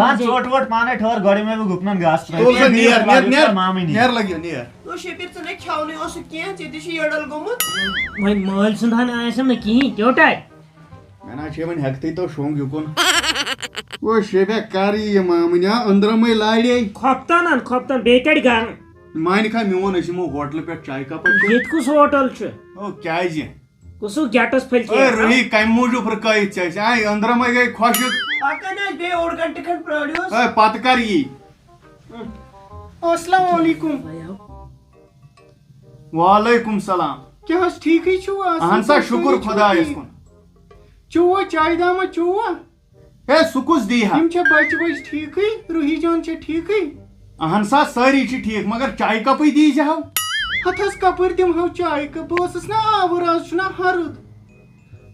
बात चोट वोट पाने ठोर गाड़ी में भी घुपनन घास तो नियर मामी नियर लगियो नियर तो शेपिर से ने खावने ओस के जेदी शी यडल गोमुत वही माल सुधान आयसम न की क्योंटा मैंने शेवन हकते तो शोंग युकुन वो शेबे कारी मामन्या अंदर में लाड़े खपतान बेकड़ गान माइन खा मियोन असिमो होटल पे चाय कप येत कुस होटल छ ओ क्या जी कुसु गैटस फल ओए रही कम मूजू पर कई चाय आई अंदर में गई खुश आकने बे और घंटे खंड प्रोड्यूस ओए पतकर ये अस्सलाम वालेकुम वालेकुम सलाम क्या ठीक ही छु हंसा शुक्र खुदा इसको चुवा चाय दामा चुवा ए सुकुस दी हा हम छ बच ठीक ही रूही जान छ ठीक ही हंसा सारी छी ठीक मगर चाय कप ही दी जाओ हथस कपर दिम हो चाय कप बसस ना आवर आज छना हरुद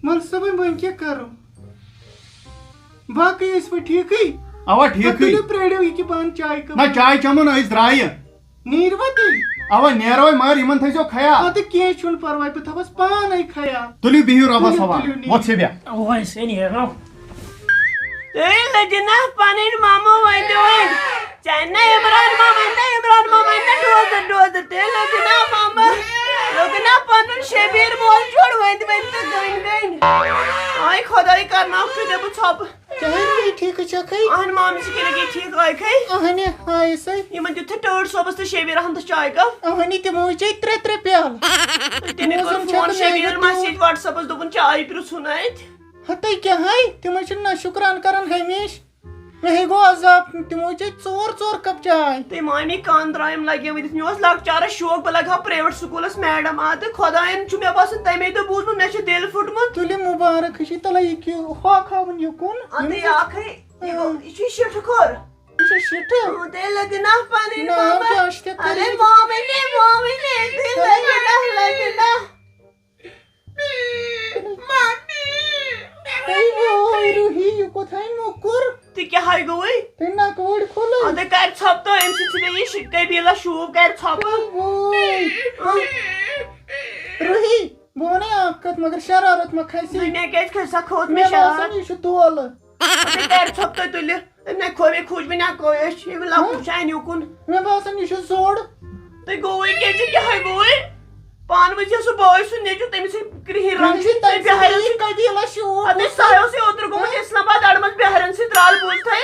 मन सब बन के करो बाकी इस पे ठीक ही अवा ठीक ही प्रेडियो की बान चाय कप ना चाय चमन इस द्राय नीरवती अवा नेरो मगर इमन थैसो खया अत के छुन परवाय पे थबस पान आई खया तुली बिहु रबा सवा मोछे बिया ओए से नहीं रो ए लजना पानी मामो वाइदोन चाइना इमरान मामा ना डोज ते लजना मामा लजना पान शेबीर मोल छोड़ वंद गइन आई खुदाई करना खुदे बु छप चाहे ठीक छ खई अहन माम से के लगे ठीक आय खई अहने हाय से यमन जुथे टोड सोबस शेबीर हम त चाय का अहनी ते मोचे त्रे प्याल तेने को फोन शेबीर मैसेज व्हाट्सएप दोपन चाय पिर सुनाइत हतै क्या है तिम ना शुक्रान करन हमेश मैं गो अजाब तिमो चोर कप चाय ते मामी कान द्रायम लगे विद मोस लकचार शौक ब लगा प्राइवेट स्कूलस मैडम आत खुदायन छु मे बासन तमे तो बूज मे छ दिल फुटमत तुले मुबारक छी तला यक हो खावन यकुन अते आखै इछि शिट खोर इछि शिट ते लगना पानी मामा अरे मामी ने दिल लगना मामी आई रूही यु कोथाय मुकुर ती क्या हाय गोई तेना कोड खोले अदे कर छप तो एमसी छिले ये शिटे बिला शूब कर छप रूही बोने आपकत मगर शरारत म खैसी ने केस खसा खोद में शरारत ये तोल अदे कर छप तो तुले ने खोवे खोज में ना कोयश ये ला पुछाय न्यूकुन मैं बासन ये जोड़ ते गोई के जे क्या हाय गोई पान में जो बॉय सुनने जो तमी से क्रिही रंग से तई बिहारन से कदी ला शो अते सायो से उधर को मुझे इस्लामाबाद आडमस बिहारन से द्राल बोल थे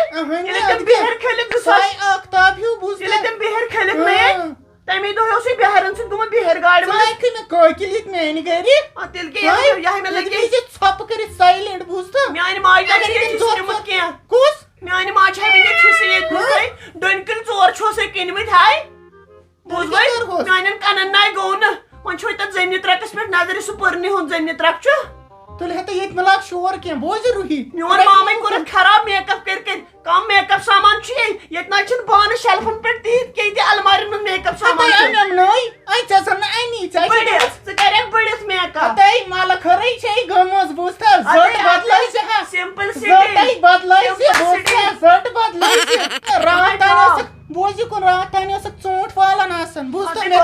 ये तम बिहार खेले गुसाई आक्ताब ही बुझ ये तम बिहार खेले में तमी तो हो से बिहारन से गुम बिहार गाड़ में लाइक में कोई के लिए मैं नहीं गरी अतिल के यही में लगे ये छप कर साइलेंट बुझता मैं आने मार जा के मत किया कुस मैं आने मार है मैंने खिसे बुझ डंकल चोर छो से किन में थाई बुझ गई मैं आने कानन नाय गोन वन छो त जन्य त्रकस पे नजर सुपरनी होन जन्य त्रक छ तुले हते येत मला शोर के बोज रुही मोर मामे को खराब मेकअप करके कम मेकअप सामान छी येत ना छन बान शेल्फन पे तीत के दे अलमारी में मेकअप सामान छ हम नई आई चसन आई नी चाहि बड़े से करे बड़े मेकअप तई माला खरई छै गमस बुझता जट बदलाई से हा सिंपल से तई बदलाई से बुझता जट बदलाई से रात बोजी को रात आने से चोट वाला नासन बुझता मैं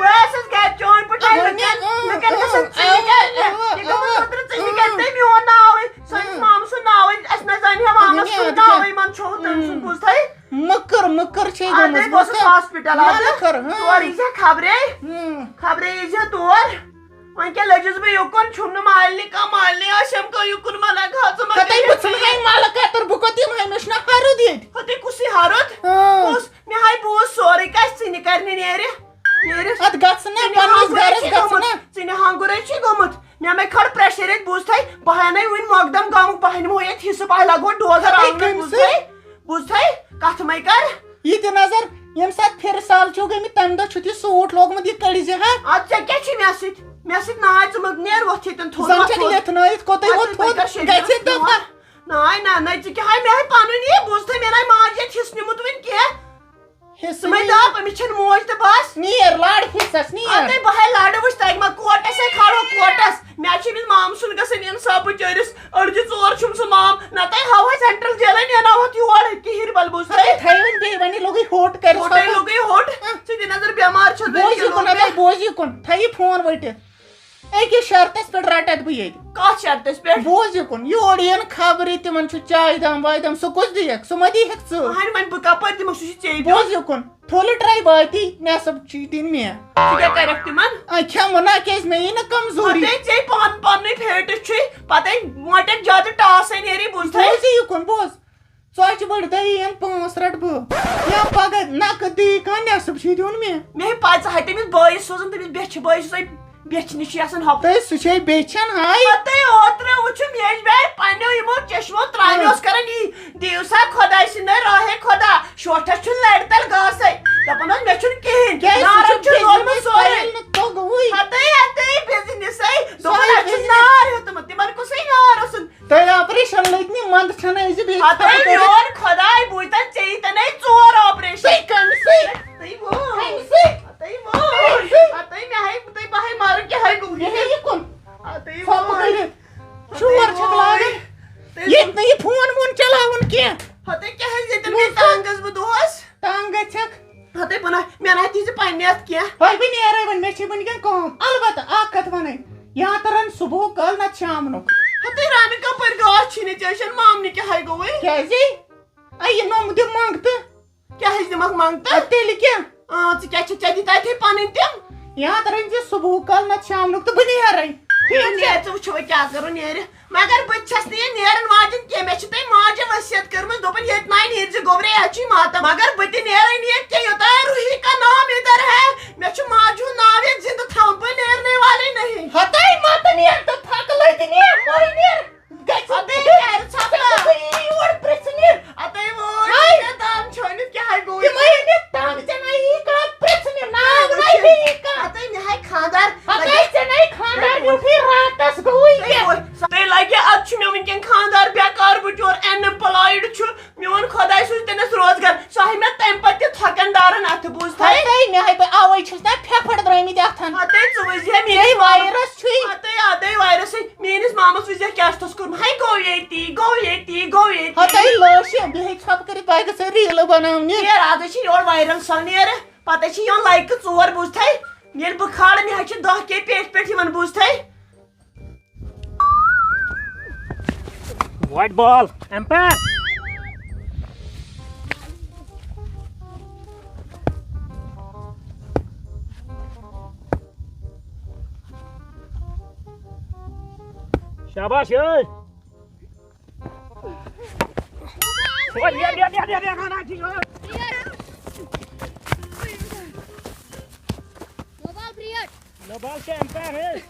बस का चोट पटाई मैं कहता सच्ची ये तो उधर से कहते भी हो ना आवे सच माम सुन ना आवे असना जानी हम आम सुन ना आवे मन छो तन सुन बुझता है मकर छे गमस बुझता हॉस्पिटल आ कर तोरी से खबरे जे तोर वन के लजस में युकुन छुन मालनी का मालनी आशम को युकुन मला घाच मत कतई पुछन है माला का तर बुकती में मशना हारो दे हते कुसी हारोत उस मैं हाय बो सॉरी का सिने करने नेरे अत गछ ना पन्निस गरस गछ ना सिने हांगुरे छी गमत मैं खड़ प्रेशर बुझथाय बहाने विन मगदम गाम बहाने मोये थिस पाय लागो डोजर आंग बुझथाय कथ मै कर ये ते नजर यम साथ फिर साल छो गई में तंदा छुती सूट लोग में दी कड़ी जे हां आज क्या छी मैसित नाय चमक नेर वथि तन थोड़ा संचन लेत नाय को ते वो गैसे तो नाय जी के हाय मैं हाय पानी नहीं बुझते मेरा मां जे थिसनी मुतविन के हिस में दा परमिशन मोज ते बस नियर लाड हिसस नियर अते बहाय लाड वस ताग मा कोटस से खाड़ो कोटस मैं छी बिन माम सुन गसन इन सब चरिस अर्ज चोर छुम सु माम न तै हवा सेंट्रल जेल ने ना होती होड़ की हिर बल बुझते थैवन दे बनी लोगी होट कर लोगी होट सीधे नजर बीमार छ बोजी कोन थई फोन वटे अकिस शर्तस पे रटत बह ये कत शर्तस पे बोज युकुन योर यन खबरी तिमन चाय दाम वाय दाम सो कुछ दियक सो मदी हेक स हन मन बह कपर दिमक सु चे बोज युकुन थोल ट्राई बाती ने सब चीटिन में क्या करक तिमन अच्छा मना केस में न कमजोरी पते चे पान पान फेट छ पते मोटे ज्यादा टास नेरी बुझते बोज युकुन बोज सोच बड़ दई यन 5 रट ब या पग नक दी का ने सब चीटिन में मे पाच हते मिस बॉय सोजन तमिस बेछ बॉय सो बेछ निश आसन हप तै सुछे बेचन हाय पते ओत्र उछ मेज बे पन्नो यमो चश्मो त्रायोस करन ई दिवसा खुदा सिन रहे खुदा शोठा छु लड़तल गासै दपन मे छु केन नार छु रोल में सोरे तो गई हते बिजनेस है दोला छु नार होत मत मन को सही नार ओसन तै ऑपरेशन लइतनी मंद छने इज बे हते योर खुदाई बुइतन चेतन चोर ऑपरेशन सही कन सही तई वो सही हते वो हते मे हाय तई बाहे मार के हाय गु ये कौन हते फोन करे शुवर छकलागे ये नहीं फोन फोन चलावन के हते क्या है जेतन के तांगस बदोस टांग छक हते बना मे ना तीज पान्यात क्या भाई भी नहीं आ रहा बन में छी बन के काम अलबत्ता आकत बने यहां तरन सुबह कल ना शाम नो हते रानी का पर गाछ छिने चशन मामनी के हाय गवे क्या जी आई नो मुझे मांगते क्या है दिमाग मांगता अते लिखे क्या छ दी ता थे पानी तम यहां तरन जे सुबह कल ना शाम नो तो बनी आ रही ये तो छो क्या करो नेर मगर बच्चस ने नेरन माजन के मे छते माज वसियत करम दोपन ये नाइ नेर जे गोबरे अच्छी माता मगर बति नेर ने के योता रूही का नाम इधर है मे छु माजू नाम एक जिंदा थाउन पे नेरने वाले नहीं हताई माता ने तो थक लई ने कोई ने हते यार छपला और प्रश्न अते वो ये दाम छोने क्या है गो कि मैं ने तांग जनाई का प्रश्न ना नहीं का अते ने है खानदार हताई से नहीं खानदार यू फिर रातस गई के ते लागे अच्छ मे उनके खानदार बेकार बचोर अनएम्प्लॉयड छु मेन खुदाई सुज तनस रोजगार सही में तम पत्ते थकनदारन अथ बुझता हताई ने है आवै छस ना फेफड़ द्रमी दथन हते सुज हे मे वायरस छु हते वायरस मेनिस मामस सुज क्या तस कर हाय गो येती हताई लोश बे छप कर बाग से रील बनावनी ये आज छी और वायरल सनेर पता छी यो लाइक 4 बुझतै मेल बुखार मे ह 10 के पेट पेट मन बुझतै White ball. Empire. Shabash, hey. Oh, yeah. No ball ke empire, hey.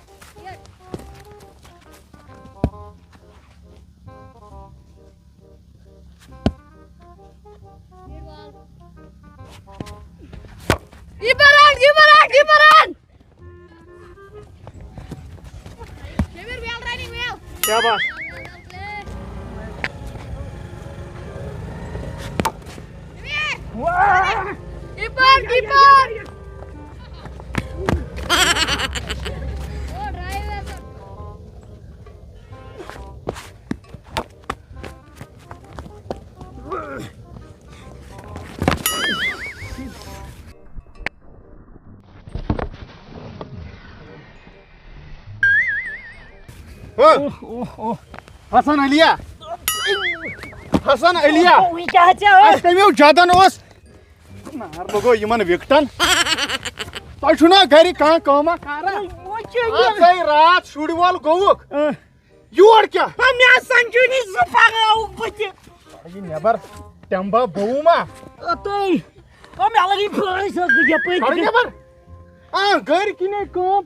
Keep on! Well running well. Shabash. Wow. Keep on! Oh, drive. Hasan Alia Oh, क्या है तमियो जदन ओस नार लगो यमन विकटन तय छुना गरी का कामा कारा आज रात शुड़वल गोवक योर क्या मैं संजूनी सुपागाऊ बच्चे ये नेबर टेंबा बहुमा तो मैं लगी फुल सो ये पे अरे नेबर घर किने काम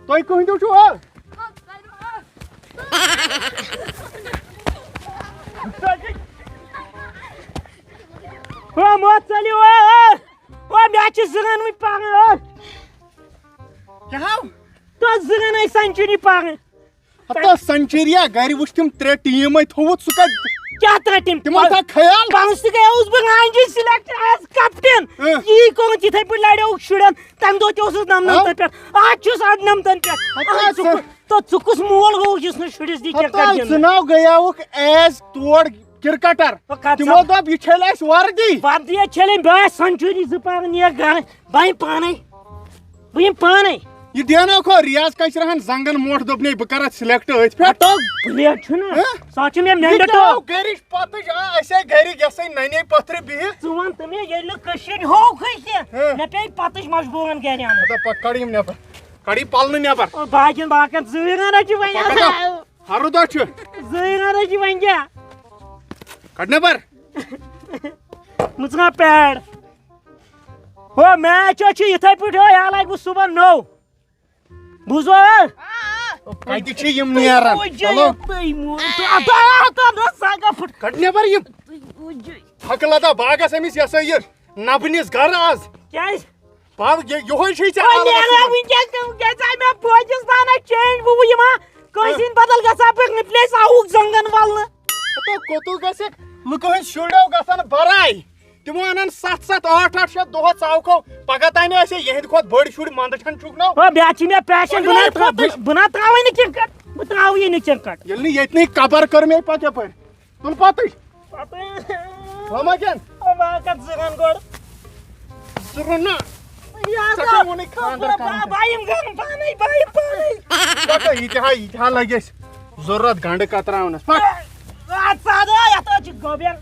तय कहिदो छु Oh, मत चलियो ओ मैं छ जगन में पागल क्या तो जगन है सेंचुरी पागल हता सेंचुरिया घर वुष्टिम 3 टीम थोत सुका क्या था टीम तिमन था ख्याल बाउंस गया उस बंगांजी सिलेक्ट एज कैप्टन ये कौन थी पे लड़ो शुड़न तम दो चोस नाम नाम पे आज छुस आड नाम तन पे तो चुकुस मोल गो जिसने शुड़िस दी क्या कर दिया सुनाव गया वो एज तोड़ क्रिकेटर तिमो दब ये छेलास वर्दी छले बे सेंचुरी ज पाग नियर गा बाई पाने ये देना खो रियाज कचरहन जंगन मोट दोपने बह कर सिलेक्ट अथ पे तो प्लेट छुना साच में मेंडटो गरिश पतज ऐसे गरि जैसे नने पत्र बिह सुवन तमे येल कशिर हो खसे न पे पतज मजबूरन गरयान तो पत कड़ीम नेबर कड़ी पालन नेबर बाजन बाकन जुयना छ वया हर दो छ जुयना छ वया कड़ नेबर मुझना पैड हो मैच छ इथे पट हो या लाग सुबह 9 बुझो कति छ यम नेरन चलो आता न सागा फुट कड़ नेबर यम हकलदा बागस अमिस यसा ये नबनिस घर आज क्या बाग यो छ नेरा विंके मैं पाकिस्तान चेंज बु यमा कसिन बदल गसा पे प्लेस आउक जंगन वाल तो कोतु गसे लुको शुड़ो गसन बराई तिमो अनन 7-7 8-8 शत दोह चावको पगा ताने ऐसे यहद खोत बड़ शुड़ मंद छन चुकनो ओ ब्याची में पैशन बना त्रावे न चिरकट बतावे न चिरकट यलनी यतनी कबर कर में पके पर तुम पतई मामा जन ओ बाकत जगन गोड़ सुरना या सके मुने खांदर का बायम गन पानी पका इतिहा लगेस जरूरत गंड कतरावनस पक आ सादा या तो गोबेन